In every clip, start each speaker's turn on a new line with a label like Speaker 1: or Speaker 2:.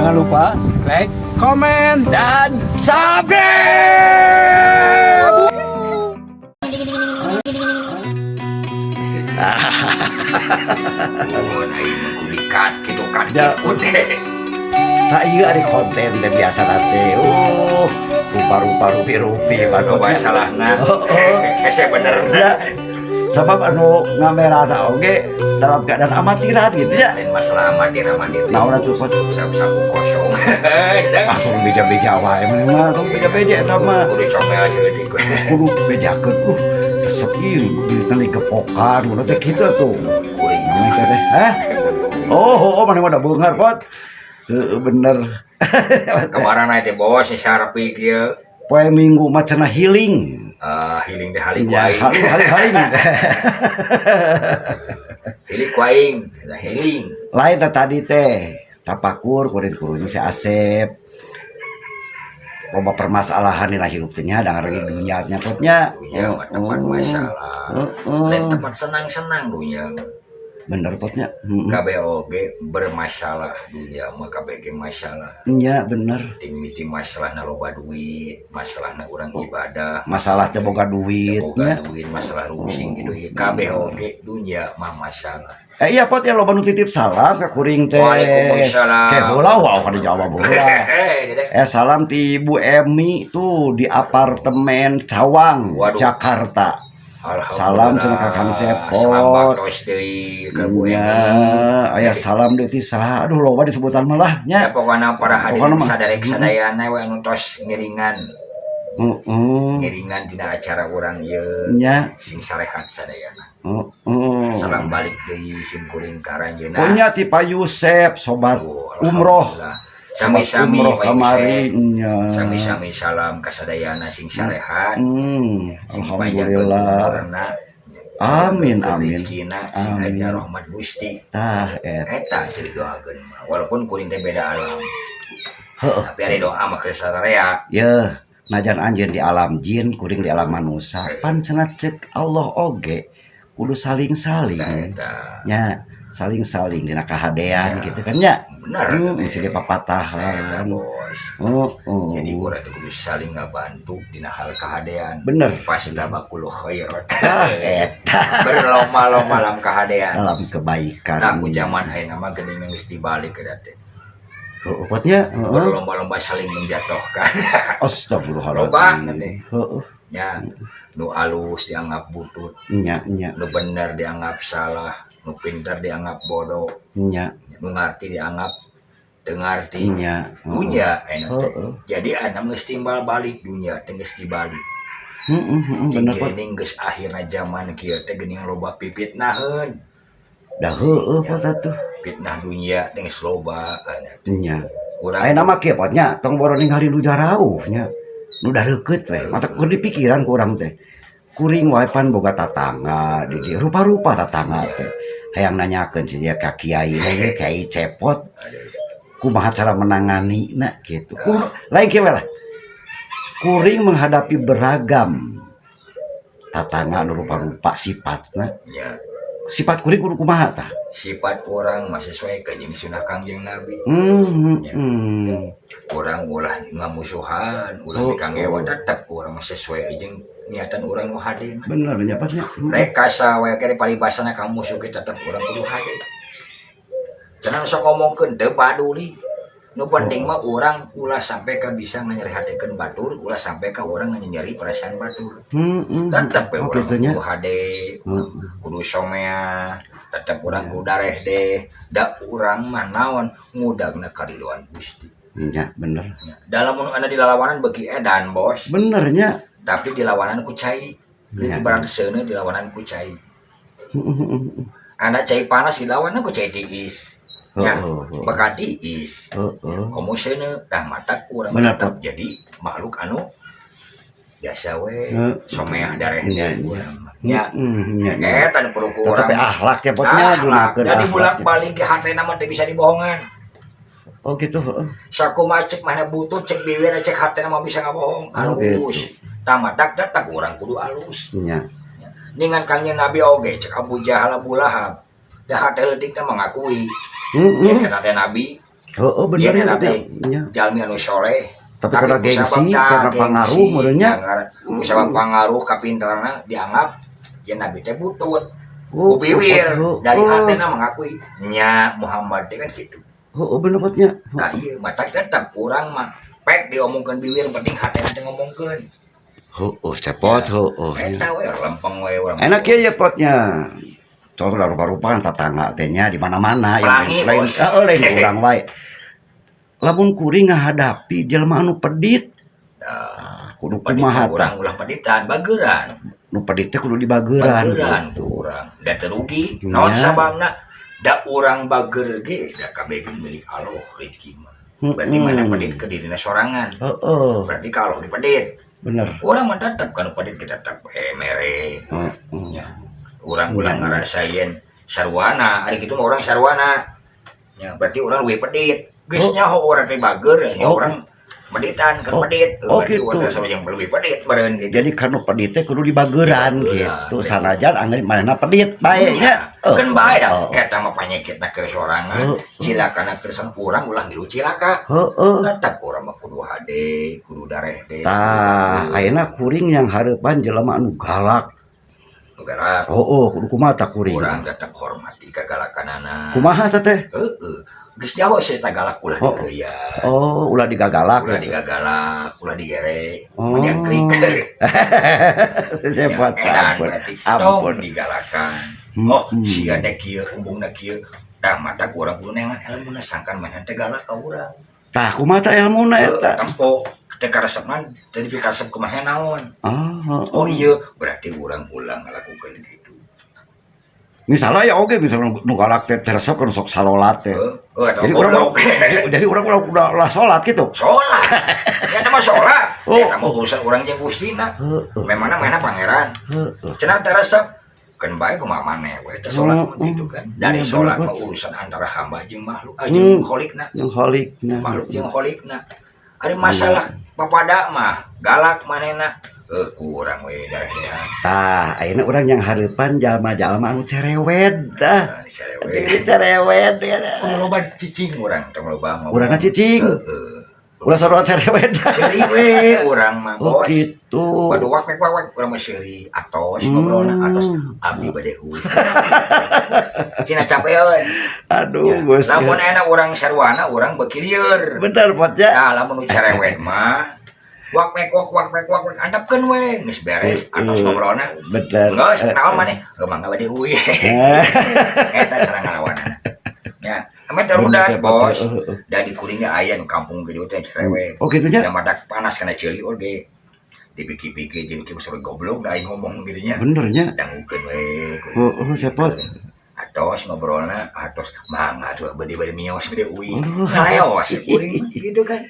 Speaker 1: Jangan lupa like, komen, dan subscribe.
Speaker 2: Kulikat gitu kan
Speaker 1: Nah iya ada konten dan biasa nanti rupa-rupa rupi-rupi
Speaker 2: anu masalahna hese bener
Speaker 1: ya sebab anu ngamerana oge dalam keadaan amatiran gitu ya
Speaker 2: lain masalah amatir
Speaker 1: nah udah tuh pot
Speaker 2: sapu kosong
Speaker 1: langsung beja-beja wae mah tuh beja-beja eta mah
Speaker 2: udah comel seutik
Speaker 1: kudu bejakeun resep ieu duitna digepokan udah teh kitu tuh
Speaker 2: kuring
Speaker 1: namanya teh oh mana mah da beungar pot bener
Speaker 2: kemarin aja bos syarapi kieu
Speaker 1: poe minggu mah cenah healing
Speaker 2: healing deh halik
Speaker 1: ya
Speaker 2: waing healing waing healing
Speaker 1: lain tadi teh tapakur kuring-kuring si Asep loba permasalahan dina hirup teh nya da ngari dunya nya potnya
Speaker 2: ya tempat masalah lain tempat senang-senang dunya
Speaker 1: bener potnya
Speaker 2: KBOG bermasalah dunia mah KBG masalah
Speaker 1: nya bener
Speaker 2: miti masalah na loba duit masalah na urang ibadah
Speaker 1: masalah teh boga duit
Speaker 2: boga duit masalah rusing gitu KBOG dunia mah masalah
Speaker 1: iya pot ya loba nu titip salam ka kuring teh
Speaker 2: Waalaikumsalam
Speaker 1: teh heula wow kada jawab heula salam ti Ibu Emi tuh di apartemen Cawang Jakarta. Salam cenah ka Kang Cepot. Aya salam deui ti saha. Aduh loba disebutan mah lah nya.
Speaker 2: Ya pokona para hadirin sadarek sadayana we anu tos ngiringan. Ngiringan tina acara urang ieu. Nya sing sarehat sadayana. Salam balik deui sim kuring ka aranjeunna.
Speaker 1: Oh nya ti Pak Yusep sobat umroh.
Speaker 2: Sami-sami
Speaker 1: kamari nya.
Speaker 2: Sami-sami salam ka sadayana sing sarehat.
Speaker 1: Alhamdulillah. Amin amin.
Speaker 2: Rezekina sing aya rahmat Gusti. Eta sih doakeun mah. Walaupun kuring teh beda alam. Tapi ada doa mah keur sararea.
Speaker 1: Yeuh, najan anjeun di alam jin, kuring di alam manusia. Pan cenah ceuk Allah oge kudu saling-saling. Nya, saling-saling dina kahadean gitu kan nya.
Speaker 2: Bener.
Speaker 1: Isi di papatahan.
Speaker 2: Jadi urang teh kudu saling ngabantu dina hal kahadean.
Speaker 1: Bener.
Speaker 2: Pasda bakul khairat.
Speaker 1: Eta.
Speaker 2: Berlomba-lomba dalam kahadean.
Speaker 1: Dalam kebaikan.
Speaker 2: Nah, ku zaman ayeuna mah geuning geus dibalik ka teh.
Speaker 1: Upatnya
Speaker 2: berlomba-lomba saling menjatuhkan.
Speaker 1: Astagfirullahaladzim.
Speaker 2: Ya, nu alus dianggap butut.
Speaker 1: Nya.
Speaker 2: Nu bener dianggap salah. Nu pintar dianggap bodoh.
Speaker 1: Nya.
Speaker 2: Nu ngarti dianggap dengarti.
Speaker 1: Nya.
Speaker 2: Dunya jadi ana geus timbal balik dunya teh geus dibalik.
Speaker 1: Bener Pak.
Speaker 2: Geuning geus akhirna zaman kieu teh geuning loba pipitnaheun.
Speaker 1: Da heueuh Pak atuh.
Speaker 2: Fitnah dunya teh geus loba
Speaker 1: nya. Ayeuna mah kieu potnya tong boro ningali nu jarauh nya. Nu da deukeut we, mata keur dipikiran ku urang teh. Kuring wae pan boga tatangga di dieu rupa-rupa tatangga teh. Hayang nanyakeun si dia ka kiai we Kiai Cepot. Kumaha cara menangani na gitu. Lain kieu lah. Kuring menghadapi beragam tatangga nu rupa-rupa sifatna.
Speaker 2: Ya.
Speaker 1: Sifat kuring kudu kumaha tah?
Speaker 2: Sifat orang masih sesuai ka jeung sunah Kangjeng Nabi. Orang ulah ngamusuhan, ulah dikangewa tetep urang masih sesuai jeung niatan urang nu hade.
Speaker 1: Bener nya pasnya.
Speaker 2: Rek kasawe kere paribasana ka musuh kita tetep urang kudu hade. Jangan sok ngomongkeun teu paduli. Nu penting mah urang ulah sampai ka bisa nganyerihatekeun batur, ulah sampai ka urang nganyeri perasaan batur. Tetep we urang kudu hade, kudu somea. Tetap urang ku dareh deh da urang mah naon ngudagna karidoan Gusti
Speaker 1: nya bener
Speaker 2: dalam anu anda di lalawanan beuki edan bos
Speaker 1: bener nya
Speaker 2: tapi di lawanan ku cai leuwih ibarat seuneu di lawanan ku cai anda cai panas di lawanan ku cai tiis nya bekat tiis komo seuneu tah matak urang tetap jadi makhluk anu biasa we someah dareh urang nya eta nu perlu ku urang
Speaker 1: tapi akhlak ya potnya gunakeun
Speaker 2: jadi bolak-balik ke hatena mah teu bisa dibohongan.
Speaker 1: Oh gitu
Speaker 2: Sakumaha cek mana butuh cek biwir cek hatena mah bisa ngabohong alus tah matak datang urang kudu alus
Speaker 1: nya
Speaker 2: ningan Kangjeng Nabi oge cek Abu Jahal Abu Lahab da hate leutik teh mengakui eta teh nabi
Speaker 1: Heeh bener
Speaker 2: Ieu
Speaker 1: ya
Speaker 2: nanti
Speaker 1: nya.
Speaker 2: jalmi anu soleh.
Speaker 1: Tapi karena gengsi,
Speaker 2: kusabab
Speaker 1: karena pengaruh menurutnya.
Speaker 2: Kusabab pengaruh kapinterna dianggap ya nabi teh butut.
Speaker 1: Oh,
Speaker 2: Kubiwir
Speaker 1: oh,
Speaker 2: dari
Speaker 1: oh.
Speaker 2: hatena mengakui nya Muhammad teh kan gitu.
Speaker 1: Heeh bener potnya.
Speaker 2: Nah iya mata tetap kurang mah pek diomongkeun biwir penting hatena teh ngomongkeun.
Speaker 1: Heeh cepot heeh.
Speaker 2: Eta we lempeng we urang.
Speaker 1: Enak ya potnya. Contoh rupa-rupa kan tetangga teh nya di mana-mana yang
Speaker 2: Pelangi,
Speaker 1: lain
Speaker 2: Bos.
Speaker 1: lain urang wae. Lamun kuring ngahadapi jelema anu pedit,
Speaker 2: Nah,
Speaker 1: kudu kumaha tah.
Speaker 2: urang ulah peditan bageuran.
Speaker 1: Nu pedit teh kudu dibageuran.
Speaker 2: Bageuran
Speaker 1: gitu.
Speaker 2: ku urang. Da terugi
Speaker 1: Nya.
Speaker 2: naon sababna da urang bageur ge da kabeh ge milik Allah rezeki mah. Berarti mana pedit ke dirina sorangan.
Speaker 1: Heeh.
Speaker 2: Berarti kalau dipedit
Speaker 1: Bener.
Speaker 2: urang mah tetep kan pedit kita tetep mere.
Speaker 1: Heeh.
Speaker 2: Urang ulah ngarasain sarwana, ari kitu mah urang sarwana. Ya berarti urang leuwih pedit. Geus nyaho urang teh bageur nya urang peditan kan pedit. Berarti
Speaker 1: gitu.
Speaker 2: urang sama yang lebih pedit beureun gitu.
Speaker 1: Jadi kanu pedit teh kudu dibageuran
Speaker 2: Dibageuran.
Speaker 1: gitu. Sanajan angin manehna pedit bae nya.
Speaker 2: Kan bae dah. Eta mah panyakitna keur sorangan. Cilakana keur sorangan urang ulah ngilu cilaka.
Speaker 1: Heeh.
Speaker 2: Tetep urang mah kudu hade, kudu dareh.
Speaker 1: Tah, ayeuna kuring yang hareupan jelema anu galak.
Speaker 2: Galak.
Speaker 1: Kudu kumaha tah kuring.
Speaker 2: Urang tetep hormati kagalakanana.
Speaker 1: Kumaha teh teh?
Speaker 2: Heeh. Geus nyaho saya tak galak ulah ya.
Speaker 1: Ulah digagalak.
Speaker 2: Ulah digagalak, ulah digere,
Speaker 1: Oh.
Speaker 2: nyangkrik.
Speaker 1: Sepat
Speaker 2: Edan
Speaker 1: ampun.
Speaker 2: berarti
Speaker 1: Ampun.
Speaker 2: tong digalakan. Oh, si ada kieu, embungna kieu. Dah mata urang kudu nengan ilmuna sangkan maneh teh galak ka urang.
Speaker 1: Tah kumaha tah ilmuna eta?
Speaker 2: Tempo teh karesepna jadi pikaresep kumaha naon.
Speaker 1: Oh
Speaker 2: iya, berarti urang ulang ngalakukeun kitu.
Speaker 1: misalnya ya oke misalnya nu galak teh resep kan sok salolat teh. Jadi orang udah salat gitu.
Speaker 2: Salat. Ya mah salat. Eta mah urusan urang jeung Gustina. Memangna mana pangeran. Cenah teh resep kan bae kumaha maneh we teh salat gitu kan. Dari salat mah urusan antara hamba jeung makhluk jeung kholikna.
Speaker 1: Yang kholikna.
Speaker 2: Makhluk jeung kholikna. Ari masalah papada mah galak manehna. Kurang we darah.
Speaker 1: Tah, ayeuna urang yang hareupan jalma-jalma anu cerewet dah.
Speaker 2: Cerewet.
Speaker 1: Cerewet ya.
Speaker 2: Loba cicing urang teh loba ngomong.
Speaker 1: Urang cicing. Ulah sarua cerewet.
Speaker 2: Seuri we urang mah bos.
Speaker 1: Gitu.
Speaker 2: Waduh wak urang mah seuri atos ngobrolna atos abdi bade eueuh. Cina capeun.
Speaker 1: Aduh, bos.
Speaker 2: Lamun enak urang sarwana urang beuki lieur.
Speaker 1: Bener potnya.
Speaker 2: Nah, lamun cerewet mah wak antapkeun we geus beres atos ngobrolna.
Speaker 1: Bener.
Speaker 2: Geus naon maneh? Mangga bade eueuh. Eta cara ngalawanana. Ya, ame terudat bos. Da di kuringnya aya nu kampung gede teh cerewet.
Speaker 1: Oh gitu nya.
Speaker 2: Da madak panas kana ceuli oge. Dipikir-pikir jadi kieu sore goblok da aing ngomong dirinya.
Speaker 1: Bener nya.
Speaker 2: Dangukeun we.
Speaker 1: Cepot.
Speaker 2: Atos ngobrolna atos mangga tuh bade-bade mios bade eueuh. Ngaleos kuring gitu kan.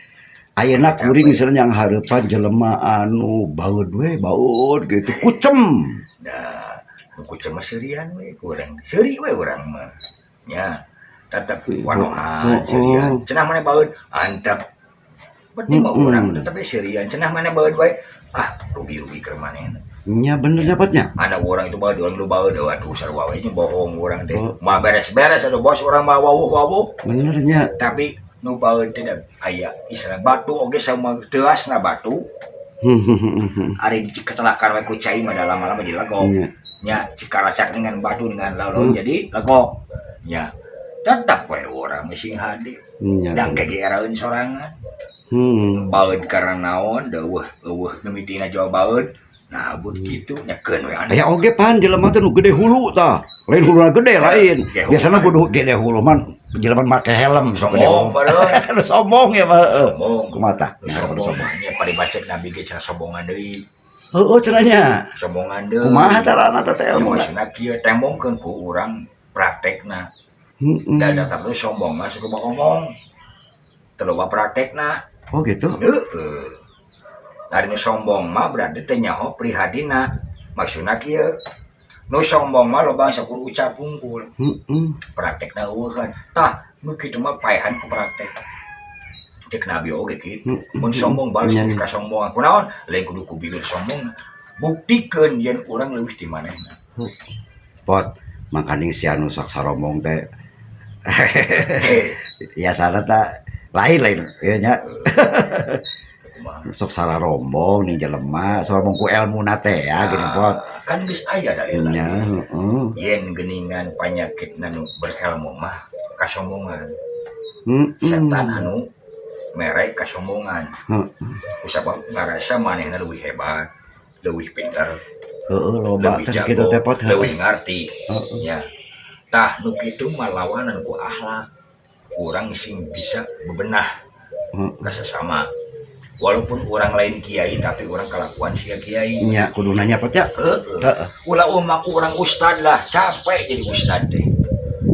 Speaker 1: Ayeuna kuring misalnya yang hareupan jelema anu baeud we, baeud gitu. Kucem.
Speaker 2: Nah, kucem mah seurian we kurang. Seuri we urang mah. Nya, tetep wanohan seurian. Cenah maneh baeud antep. Penting mah urang tetep seurian. Cenah maneh baeud we. Ah, rugi-rugi keur manehna.
Speaker 1: Nya bener dapatnya.
Speaker 2: Mana orang itu baeud urang nu baeud waduh sarua we jeung bohong urang teh. Mah beres-beres atuh bos urang mah wawuh-wawuh.
Speaker 1: Bener nya.
Speaker 2: Tapi nu baeud tidak aya istilah batu oge sama teasna batu. Ari kecelakaan we ku cai mah lama-lama jadi legok. Nya cikarasak dengan batu dengan lalu jadi legok. Nya tetap we urang mesin hade. Dan kegeeraeun sorangan. Baeud karena naon eueuh mimitina jawa baeud. Nah, begitu nyakeun we anu.
Speaker 1: Aya oge pan jelema teh nu gede hulu tah. Lain huluna gede lain. Biasana kudu gede hulu man jelema make helm sok gede. Sombong ya mah.
Speaker 2: Sombong.
Speaker 1: Kumaha tah?
Speaker 2: Sombong nya paribacek nabi ge cenah sombongan deui.
Speaker 1: Heuh cenah nya.
Speaker 2: Sombongan deui.
Speaker 1: Kumaha carana teh ilmu?
Speaker 2: Maksudna kieu tembongkeun ku urang praktekna. Da datar teh sombong mah suka ngomong. Teu loba praktekna.
Speaker 1: Oh gitu.
Speaker 2: Heeh. Dari nu sombong mah berarti teh nyaho prihadina. Maksudna kieu nu sombong mah loba sakur ucap unggul. Praktekna eueuhan. Tah, nu kitu mah paehan ku praktek. Cek nabi oge kitu. Mun sombong balas ku kasombongan. Kunaon? Lain kudu ku bibir sombong. Buktikeun yen urang leuwih ti manehna.
Speaker 1: Pot, makaning si anu sok sarombong teh Ya sana tak lain ya nya.
Speaker 2: Kumaha.
Speaker 1: Sok salah rombong nih jelema soal mengku ilmu nate ya gini pot.
Speaker 2: Kan geus aya dalil
Speaker 1: Nya heeh.
Speaker 2: yen geuningan panyakit nu berilmu mah kasombongan. Setan anu mere kasombongan. Usapam ngarasa manehna leuwih hebat, leuwih pinter,
Speaker 1: Heeh loba
Speaker 2: leuwih
Speaker 1: teh
Speaker 2: jago,
Speaker 1: kitu teh pot.
Speaker 2: leuwih ngarti.
Speaker 1: Heeh.
Speaker 2: Ya. Tah nu kitu mah lawanan ku akhlak. Urang sing bisa bebenah ka sesama. Walaupun orang lain kiai tapi orang kelakuan sia kiai.
Speaker 1: Nya kudu nanya pot ya.
Speaker 2: Heeh. Ulah umaku urang ustad lah, capek jadi ustad teh.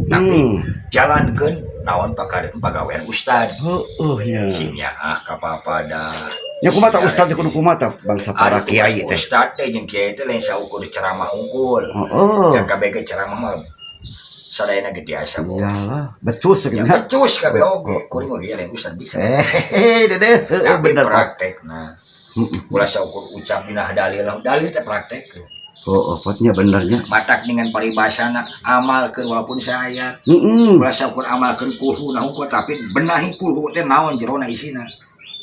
Speaker 2: Tapi jalankeun naon pagawean ustad.
Speaker 1: Heeh nya.
Speaker 2: Sing nyaah ka papada.
Speaker 1: Nya kumaha ta ustad kudu kumaha ta bangsa para kiai teh.
Speaker 2: Ustad teh jeung kiai teh lain saukur ceramah unggul.
Speaker 1: Heeh.
Speaker 2: Ya kabeh ceramah mah sadayana ge biasa.
Speaker 1: Iyalah, becus
Speaker 2: Ya
Speaker 1: nya.
Speaker 2: becus kabeh oge, kuring oge lain ustad bisa.
Speaker 1: Dede,
Speaker 2: Tapi
Speaker 1: bener pot.
Speaker 2: praktekna. Ulah saukur ucap dina dalil, dalil teh praktek.
Speaker 1: Oh, potnya benernya.
Speaker 2: Matak dengan paribasana amalkeun walaupun saya.
Speaker 1: Heeh.
Speaker 2: Ulah saukur amalkeun kulhu nahu tapi benahi kulhu teh naon jerona isina.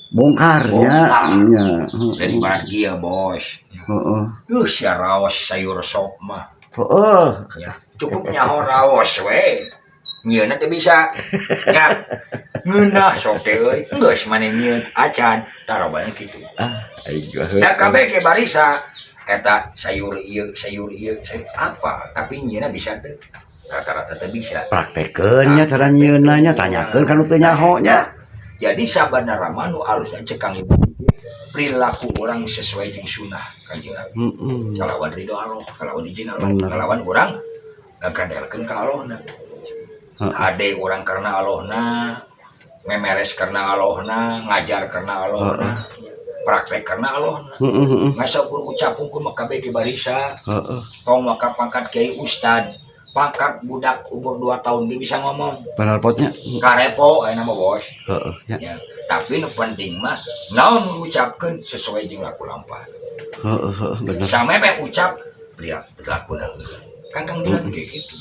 Speaker 1: Bongkarnya. Nya.
Speaker 2: Dari barat kieu bos.
Speaker 1: Heeh.
Speaker 2: Sia raos sayur sop mah.
Speaker 1: Heeh.
Speaker 2: Ya, cukup nyaho raos we. Nyieunna teh bisa. Ya. Ngeunah sok teh euy. Geus maneh nyieun acan tarobana kitu.
Speaker 1: Ah, ayo.
Speaker 2: Da kabeh ke barisa eta sayur ieu sayur apa tapi nyieunna bisa teh. Rata-rata teh bisa.
Speaker 1: Praktekeun nya cara nyieunna tanyakeun kanu teu nyaho nya.
Speaker 2: Jadi sabanara mah nu alusna cekang perilaku orang sesuai jeung sunnah Kanjeng Nabi.
Speaker 1: Heeh.
Speaker 2: Kalawan ridho Allah, kalawan izin Allah,
Speaker 1: Bener.
Speaker 2: kalawan urang ngagandelkeun ka Allahna. Ade urang karena Allahna, memeres karena Allahna, ngajar karena Allahna, praktek karena Allahna.
Speaker 1: Heeh.
Speaker 2: Ngasaukur ucapungkeun mah kabeh ge barisa.
Speaker 1: Heeh.
Speaker 2: Tong maka pangkat kiai ustad, pangkat budak umur 2 tahun dia bisa ngomong.
Speaker 1: Bener potnya.
Speaker 2: Karepo ayeuna mah bos.
Speaker 1: Heeh ya.
Speaker 2: Ya. Tapi nu penting mah naon mengucapkeun sesuai jeung laku lampah.
Speaker 1: Heeh bener.
Speaker 2: Sameme ucap perilaku heula. Kan Kang Nabi kayak gitu.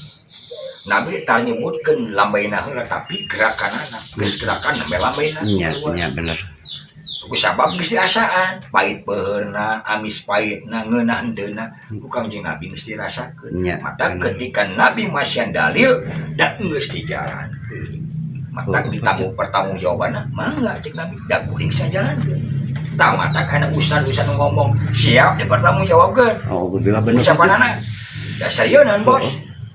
Speaker 2: Nabi tar nyebutkeun lambaina heula tapi gerakanana geus gerakan nembe lambaina.
Speaker 1: Nya bener.
Speaker 2: Ku sabab geus dirasaan, pait beheurna, amis paitna, ngeunah heudeuna, ku Kangjeng Nabi geus dirasakeun.
Speaker 1: Nya,
Speaker 2: Mata
Speaker 1: bener.
Speaker 2: ketika Nabi masih dalil da geus dijalankeun. Mata pertanggung jawabanna mangga cek Nabi da kuring sajalankeun. Tah mata kana ustad-ustad ngomong siap dipertanggung jawabkeun.
Speaker 1: Alhamdulillah bener.
Speaker 2: Ucapanana da sarieun bos.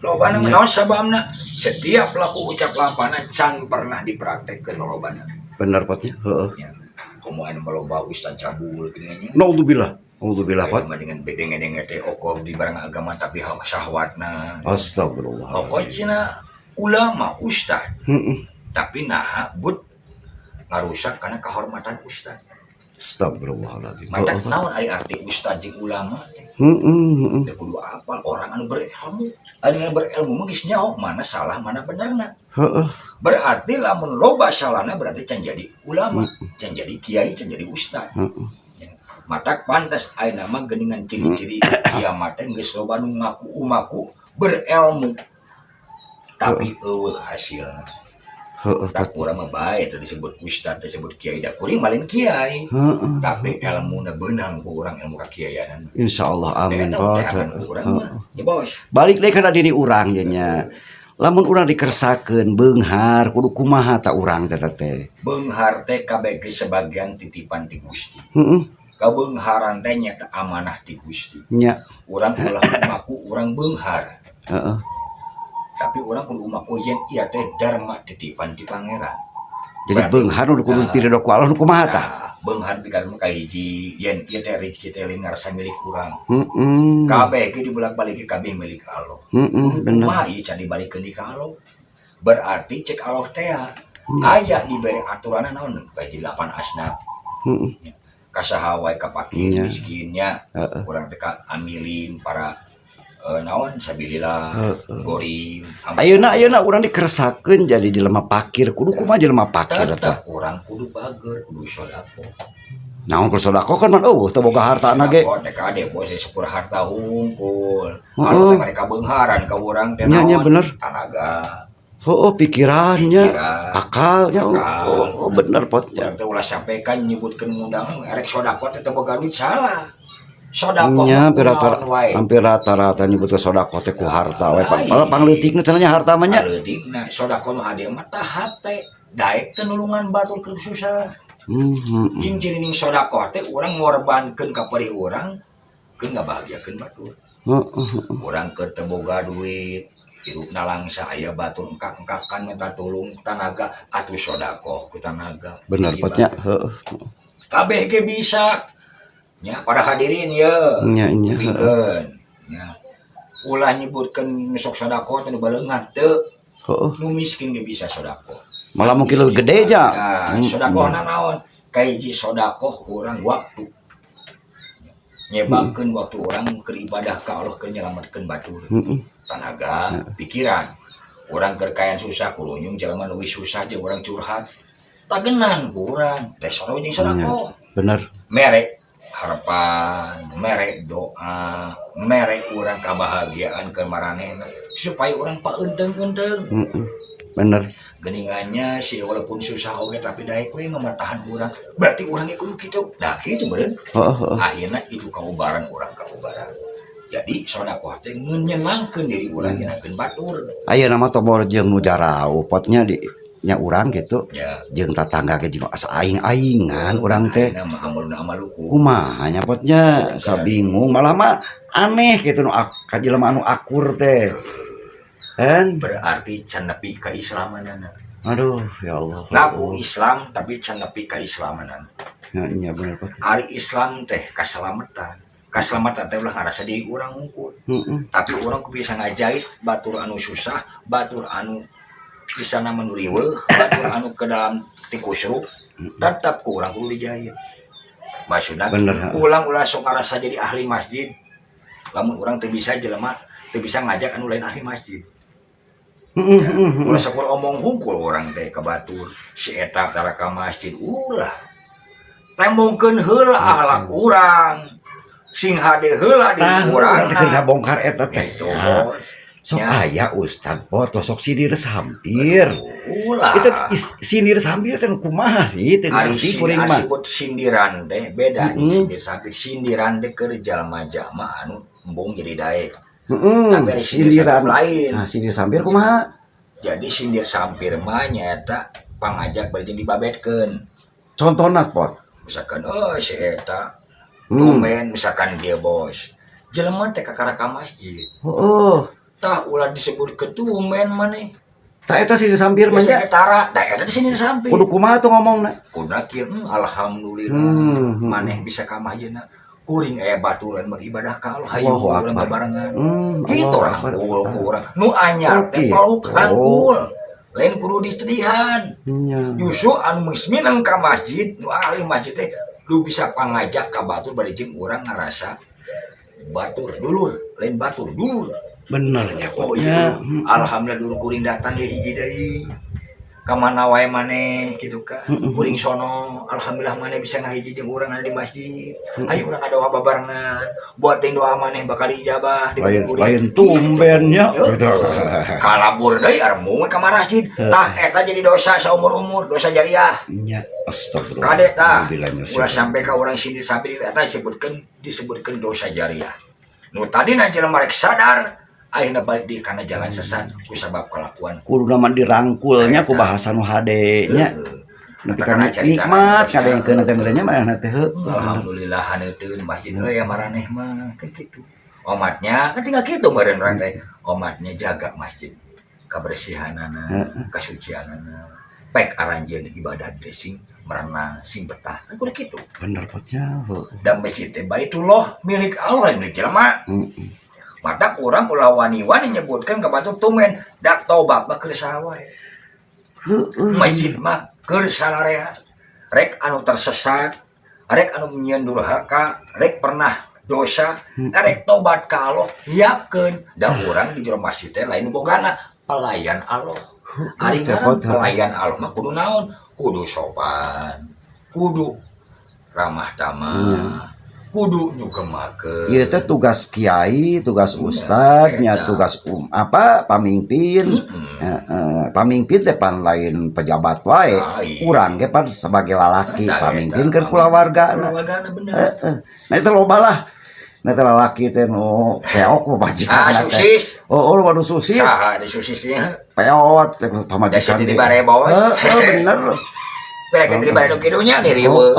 Speaker 2: Lobana naon sababna setiap laku ucap lampana can pernah dipraktekkeun lobana.
Speaker 1: Bener potnya. Heeh.
Speaker 2: Ya. Kemudian meloba ustad cabul gini
Speaker 1: Naudzubillah. Naudzubillah pot.
Speaker 2: dengan bedeng-bedeng teh okoh di barang agama tapi syahwatna.
Speaker 1: Astagfirullah.
Speaker 2: Pokoknya ulama ustad
Speaker 1: Heeh.
Speaker 2: tapi nah but ngarusak karena kehormatan ustad.
Speaker 1: Astagfirullahaladzim.
Speaker 2: Mata naon ari arti ustad jeung ulama?
Speaker 1: Heeh.
Speaker 2: Ya kudu apal orang anu berilmu. Anu berilmu mah geus nyaho mana salah mana benerna.
Speaker 1: Heeh.
Speaker 2: Berarti lamun loba salahna berarti can jadi ulama, can jadi kiai, can jadi ustad. Ya. Mata pantas ayeuna mah geuningan ciri-ciri kiamat teh geus loba nu ngaku berilmu. Tapi eueuh hasilna.
Speaker 1: Heeh.
Speaker 2: Tak urang mah bae teh disebut ustad, disebut kiai, da kuring malin kiai.
Speaker 1: Heeh.
Speaker 2: Tapi ilmuna beunang ku urang ilmu kakiaian.
Speaker 1: Insyaallah amin pot.
Speaker 2: Ya bos.
Speaker 1: Balik deui kana diri urang nya. Lamun urang dikersakeun beunghar kudu kumaha ta urang teh teh.
Speaker 2: Beunghar teh kabeh ge sebagian titipan ti Gusti.
Speaker 1: Heeh.
Speaker 2: Kabeungharan teh nyata amanah ti Gusti.
Speaker 1: Nya.
Speaker 2: Urang ulah umaku urang beunghar.
Speaker 1: Heeh.
Speaker 2: Tapi urang kudu umaku yen ieu teh dharma titipan ti Pangeran.
Speaker 1: Jadi beunghar nu kudu piridho ku Allah nu kumaha ta?
Speaker 2: Beunghar pikeun ka hiji yen ieu teh rezeki teh lain ngarasa milik urang.
Speaker 1: Heeh.
Speaker 2: Kabeh ge dibolak-balik kabeh milik Allah.
Speaker 1: Heeh, bener.
Speaker 2: Kumaha ieu can dibalikeun di ka Allah? Berarti cek Allah teh aya diberi aturanna naon bae di 8 asnaf.
Speaker 1: Heeh.
Speaker 2: Kasaha wae ka fakir miskinnya.
Speaker 1: Heeh.
Speaker 2: Urang teh ka amilin para naon sabilillah gorim.
Speaker 1: Ayeuna urang dikersakeun jadi jelema pakir kudu kumaha jelema pakir eta?
Speaker 2: Tetep urang kudu bager, kudu sodako.
Speaker 1: Naon ku sodako kan man eueuh teu boga hartana ge.
Speaker 2: Teh kade bos sepur harta hungkul. Kalau teh mereka beungharan ka urang teh
Speaker 1: Nya
Speaker 2: naon?
Speaker 1: bener.
Speaker 2: Tanaga.
Speaker 1: pikirannya,
Speaker 2: Pikiran.
Speaker 1: akalnya.
Speaker 2: Akal.
Speaker 1: Bener potnya.
Speaker 2: Urang teh ulah sampaikan nyebutkeun ngundang erek sodako teh boga duit salah. Sodako
Speaker 1: Nya
Speaker 2: wae.
Speaker 1: hampir rata-rata nyebut ke sodako teh ku harta we pangleutikna cenanya harta mah nya.
Speaker 2: Paleutikna sodako nu hade mah tah hate daek teh nulungan batur keur susah. Jing cirining sodako teh urang ngorbankeun ka perih urang keun ngabahagiakeun batur. Urang keur teu boga duit hirupna langsa aya batur engkak-engkakan minta tulung tanaga atuh sodako ku tanaga.
Speaker 1: Bener potnya.
Speaker 2: Kabeh ge bisa. Ya, pada hadirin ya.
Speaker 1: Nya.
Speaker 2: Pikeun. Ya. Ulah nyebutkeun sok sodako teh nu baleungan teu. Nu miskin ge bisa sodako.
Speaker 1: Malah mungkin lebih gede aja.
Speaker 2: Nah, sodako naon? Kaiji sodako urang waktu. Nyebakeun waktu urang keur ibadah ka Allah keur nyelametkeun batur. Tanaga, pikiran. Urang keur kayan susah kurunyung jelema nu susah jeung urang curhat. Tagenan ku urang, teh sono jeung sodako.
Speaker 1: Bener.
Speaker 2: Merek harapan, merek doa, merek urang kabahagiaan ke maranehna supaya urang paeudeng-eudeng.
Speaker 1: Bener.
Speaker 2: Geningannya sih walaupun susah oge tapi daek we mamatahan urang. Berarti urang ge kudu kitu. Nah kitu meureun. Akhirna itu kaubaran urang kaubaran. Jadi sodakoh teh menyenangkeun diri urang nyenakeun batur.
Speaker 1: Aya nama tombol jeung nu jarau potnya di nya urang gitu.
Speaker 2: Ya.
Speaker 1: Jeung tatangga ge jeung asa aing-aingan urang teh.
Speaker 2: Nama amaluna amaluku.
Speaker 1: Kumaha nya potnya sabingung malah mah aneh gitu nu ka jelema anu akur teh. Kan
Speaker 2: Berarti can nepi ka islamanana.
Speaker 1: aduh ya Allah.
Speaker 2: Ngaku Islam tapi can nepi ka islamanana.
Speaker 1: Nya bener pot.
Speaker 2: Ari Islam teh kaselamatan. Kaselamatan teh ulah ngarasa diri urang hungkul. Tapi urang bisa ngajait batur anu susah, batur anu bisa menuriweuh, batur anu ke dalam tikusruk, tetap ku urang kudu dijahit. Maksudna ulang sok ngarasa jadi ahli masjid. Lamun urang teu bisa jelema, teu bisa ngajak anu lain ahli masjid. Ulah sakur omong hungkul urang teh ka batur, si eta tara ka masjid ulah. Tembongkeun heula ahlak urang. Sing hade heula di urang.
Speaker 1: Tah bongkar eta teh. Sok aya Ustad foto sok sindir sampir.
Speaker 2: Ulah.
Speaker 1: Itu sindir sampir teh kumaha sih teh ngerti kuring mah.
Speaker 2: Disebut sindiran teh beda nih sindir sampir. Sindiran teh keur jalma-jalma anu embung jadi daek. Tapi ada sindiran lain.
Speaker 1: Nah, sindir sampir kumaha?
Speaker 2: Jadi sindir sampir mah nyaeta pangajak bari jeung dibabetkeun.
Speaker 1: Contohna pot.
Speaker 2: Misalkan si eta Dumen misalkan dia bos. Jelema teh kakara ka masjid. Tah ulah disebut ketumen maneh.
Speaker 1: Tah eta sindir sampir mah nya.
Speaker 2: Tara, da eta di sindir sampir.
Speaker 1: Kudu kumaha tuh ngomongna?
Speaker 2: Kudu kieu alhamdulillah maneh bisa ka masjidna. Kuring aya baturan mengibadah ka Allah hayu urang babarengan. Kitu lah urang. Nu anyar teh peluk rangkul. Lain kudu distrihan. Justru anu musminang ka masjid, nu ahli masjid teh lu bisa pangajak ka batur bari jeung urang ngarasa batur dulur, lain batur dulur.
Speaker 1: Bener nya
Speaker 2: Oh iya. Alhamdulillah dulu kuring datang ya hiji deui. Ka mana wae maneh kitu kan. Kuring sono alhamdulillah maneh bisa ngahiji jeung urang di masjid. Ayo urang ngadoa babarengan. Buat teh doa maneh bakal dijabah di kuring.
Speaker 1: Lain tumben nya.
Speaker 2: Kalabur deui arep muwe ka masjid. Tah eta jadi dosa saumur-umur, dosa jariah.
Speaker 1: Nya astagfirullah.
Speaker 2: Kade tah. Ulah sampai ka urang sindir sampir eta disebutkeun dosa jariah. Nu tadina jelema rek sadar akhirnya balik di kana jalan sesat kusabab kelakuan
Speaker 1: kudu nama dirangkulnya ku bahasa nu hade nya nanti kana nikmat kadengkeun teh meureunnya mah teh
Speaker 2: alhamdulillah haneuteun masjid ya maraneh mah kan kitu omatnya kan tinggal kitu meureun urang teh omatnya jaga masjid kabersihanana kasucianana pek aranjeun ibadah dressing merana sing betah kan kudu kitu
Speaker 1: bener potnya
Speaker 2: dan masjid teh baitullah milik Allah milik jelema. Mata kurang ulah wani-wani nyebutkan ke batu tumen dak tobat mah keur saha masjid mah keur salarea rek anu tersesat rek anu nyieun durhaka rek pernah dosa rek tobat ka Allah nyiapkeun da urang di jero masjid teh lain bogana pelayan Allah ari pelayan Allah mah kudu naon kudu sopan kudu ramah tamah kudu nyugemakeun.
Speaker 1: Ieu teh tugas kiai, tugas ustadznya, tugas pamimpin. Pamimpin teh pan lain pejabat wae. Urang ge pan sebagai lalaki pamimpin keur kulawargana. Nah itu loba lah. Nah teh lalaki teh nu peok pamajikan teh. Oh loba nu susis.
Speaker 2: Saha di susisnya?
Speaker 1: Peot teh pamajikan.
Speaker 2: Di bare bos.
Speaker 1: Bener.
Speaker 2: Mereka di bare kidunya di riweuh.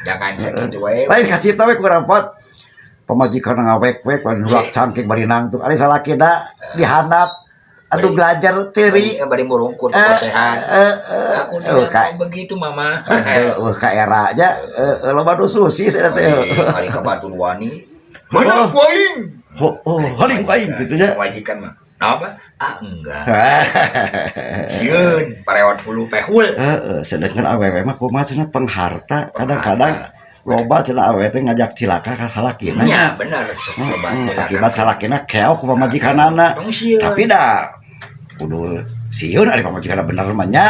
Speaker 2: Jangan segitu wae.
Speaker 1: Lain kacipta we ku rapot. Pamajikan ngawek-wek padurak cangking bari nangtung. Ari salakina dihandap. Aduh belajar teori.
Speaker 2: Bari murungkut sehat. Aku tidak begitu mama.
Speaker 1: Ka era aja loba nu susis eta teh.
Speaker 2: Ari ka Batur Wani. Mana poing?
Speaker 1: Oh, haling paing gitu nya.
Speaker 2: Majikan mah. Apa? Enggak. Sieun parewat hulu pehul.
Speaker 1: Sedangkan awewe mah kumaha cenah pengharta. Kadang-kadang loba cenah awewe teh ngajak cilaka ka salakina.
Speaker 2: Nya bener.
Speaker 1: Akibat salakina keok ku pamajikanana. Tapi dah kudu sieun ari pamajikanana bener mah nya.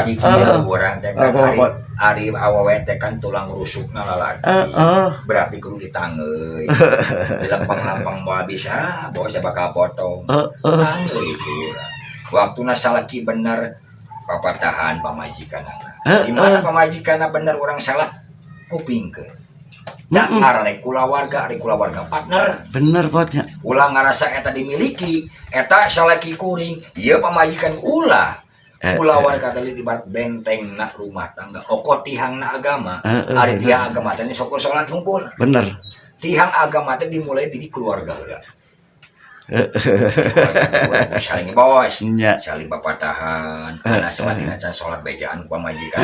Speaker 2: Jadi kieu urang teh kan ari awewe teh kan tulang rusukna lalaki. Berarti kudu ditangeuy. Dilempang-lempang moal bisa, bawa siapa ka potong. Tangeuy urang. Waktuna salaki bener papatahan pamajikanana. Gimana pamajikanana bener urang salah kupingkeun. Da arane kulawarga, ari kulawarga partner.
Speaker 1: Bener potnya.
Speaker 2: Ulah ngarasa eta dimiliki, eta salaki kuring, ieu pamajikan ulah. Ulah warga tadi di benteng nak rumah tangga. Oko tihang na agama. Ari tihang agama tadi sokol sholat hungkul.
Speaker 1: Bener.
Speaker 2: Tihang agama tadi dimulai di keluarga heula. Saling bos, saling papatahan. Anak semakin acan sholat bejaan pamajikan.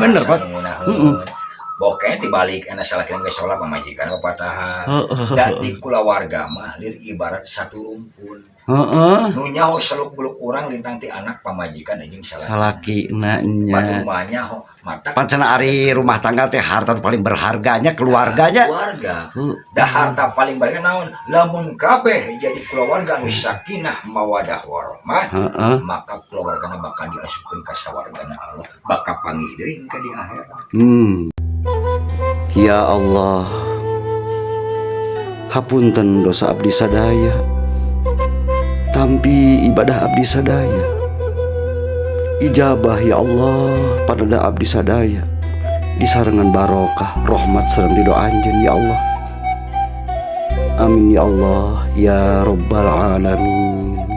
Speaker 1: Bener pak.
Speaker 2: Boke dibalik anak salah kira sholat pamajikan papatahan. Dan di keluarga mah lir ibarat satu rumpun. Nunya ho seluk beluk orang lintang ti anak pamajikan jeung
Speaker 1: salaki na nya
Speaker 2: batumanya ho mata
Speaker 1: pancena ari rumah tangga teh harta paling berharganya keluarganya.
Speaker 2: Keluarga da harta paling berharga naon lamun kabeh jadi keluarga nu sakinah mawadah warahmah maka keluargana bakal diasupkeun ka sawargana Allah bakal panggih deui ka di akhirat.
Speaker 1: Ya Allah, hapunten dosa abdi sadaya, tampi ibadah abdi sadaya. Ijabah ya Allah pada abdi sadaya, disarengan barokah rahmat sareng ridho anjeun ya Allah. Amin ya Allah ya rabbal alamin.